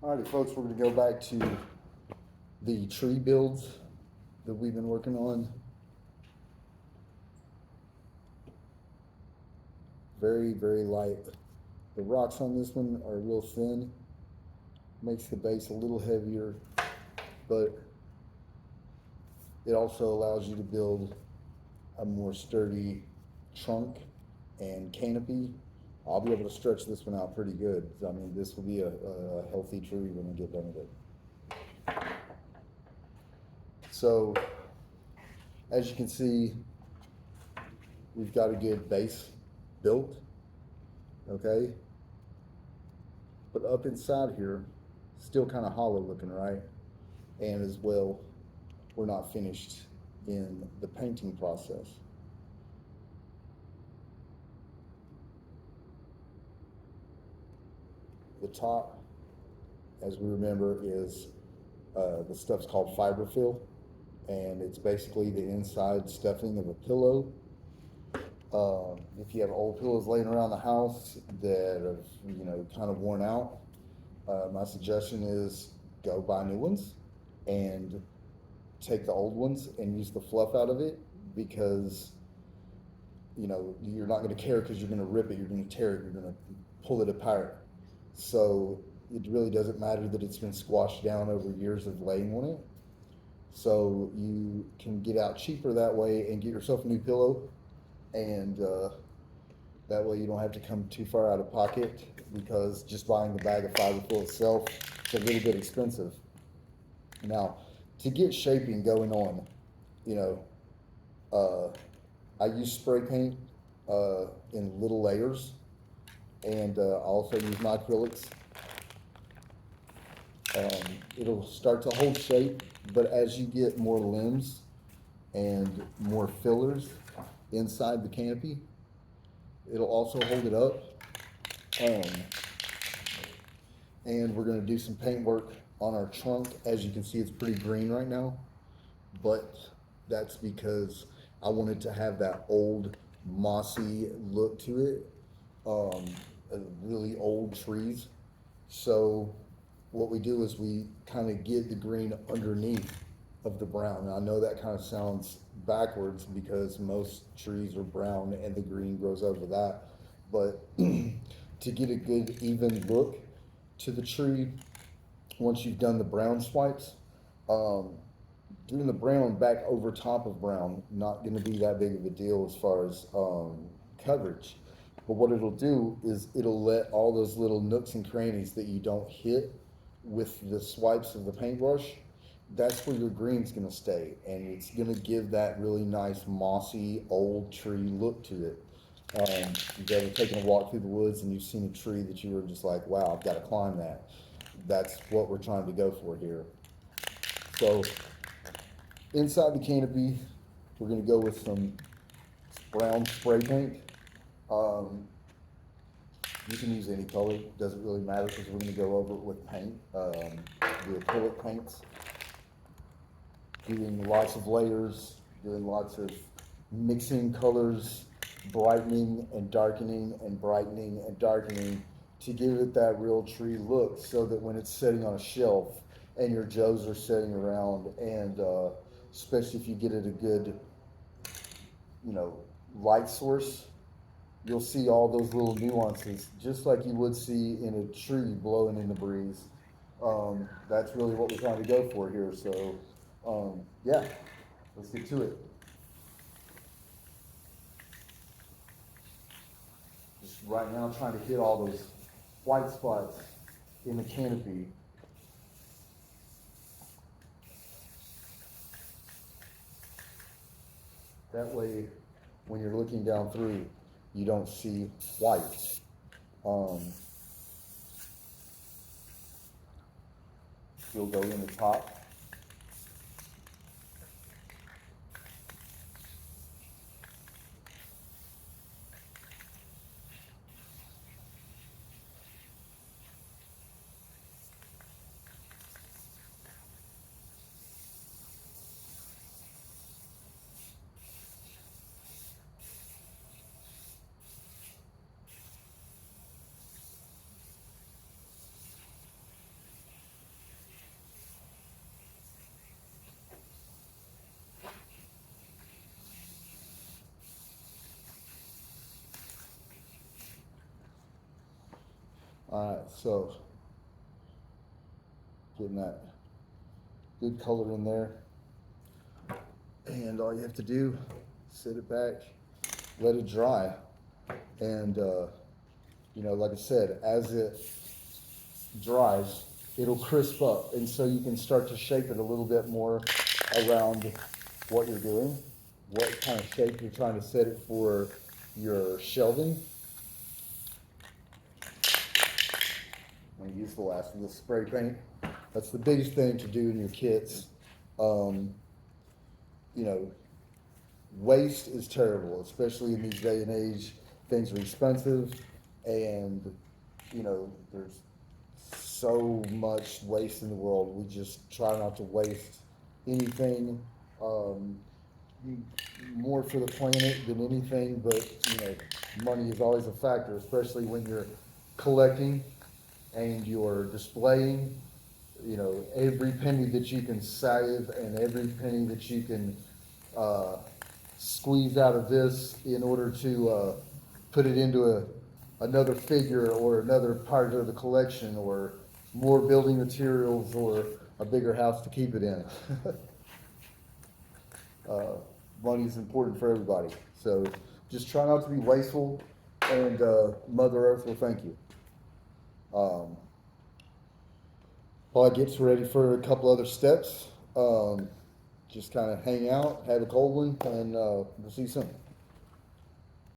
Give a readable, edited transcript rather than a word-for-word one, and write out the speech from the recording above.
Alrighty, folks, we're going to go back to the tree builds that we've been working on. Very, very light. The rocks on this one are real thin. Makes the base a little heavier, but it also allows you to build a more sturdy trunk and canopy. I'll be able to stretch this one out pretty good. I mean, this will be a healthy tree when we get done with it. So, as you can see, we've got a good base built, okay? But up inside here, still kind of hollow looking, right? And as well, we're not finished in the painting process. The top, as we remember, is the stuff's called fiberfill, and it's basically the inside stuffing of a pillow. If you have old pillows laying around the house that have, kind of worn out, my suggestion is go buy new ones and take the old ones and use the fluff out of it, because you're not going to care because you're going to rip it, you're going to tear it, you're going to pull it apart. So it really doesn't matter that it's been squashed down over years of laying on it. So you can get out cheaper that way and get yourself a new pillow, and that way you don't have to come too far out of pocket, because just buying the bag of fiberfill itself is a little bit expensive. Now, to get shaping going on, I use spray paint in little layers, and I also use my acrylics. It'll start to hold shape, but as you get more limbs and more fillers inside the canopy, it'll also hold it up. And we're going to do some paint work on our trunk. As you can see, it's pretty green right now, but that's because I wanted to have that old mossy look to it, really old trees. So what we do is we kind of get the green underneath of the brown. Now, I know that kind of sounds backwards because most trees are brown and the green grows over that, but to get a good even look to the tree, once you've done the brown swipes, doing the brown back over top of brown, not going to be that big of a deal as far as coverage. But what it'll do is it'll let all those little nooks and crannies that you don't hit with the swipes of the paintbrush, that's where your green's going to stay, and it's going to give that really nice mossy old tree look to it. You've ever taken a walk through the woods and you've seen a tree that you were just like, wow, I've got to climb that. That's what we're trying to go for here. So inside the canopy, we're going to go with some brown spray paint. You can use any color, doesn't really matter, because we're going to go over it with paint, the acrylic paints. Doing lots of layers, doing lots of mixing colors, brightening and darkening and brightening and darkening to give it that real tree look, so that when it's sitting on a shelf and your Joes are sitting around, and especially if you get it a good, light source, you'll see all those little nuances, just like you would see in a tree blowing in the breeze. That's really what we're trying to go for here. So, yeah, let's get to it. Just right now, trying to hit all those white spots in the canopy. That way, when you're looking down through, you don't see white. You'll go in the top. Alright, so getting that good color in there. And all you have to do, sit it back, let it dry. And, you know, like I said, as it dries, it'll crisp up. And so you can start to shape it a little bit more around what you're doing, what kind of shape you're trying to set it for your shelving. I'm gonna use the last of the spray paint. That's the biggest thing to do in your kits. You know, waste is terrible, especially in these day and age. Things are expensive, and you know, there's so much waste in the world. We just try not to waste anything. Um, More for the planet than anything, but you know, money is always a factor, especially when you're collecting and you're displaying. You know, every penny that you can save and every penny that you can uh, squeeze out of this in order to put it into another figure or another part of the collection or more building materials or a bigger house to keep it in. uh, Money is important for everybody. So just try not to be wasteful, and Mother Earth will thank you. Um, While I get ready for a couple other steps, just kind of hang out, have a cold one, and we'll see you soon.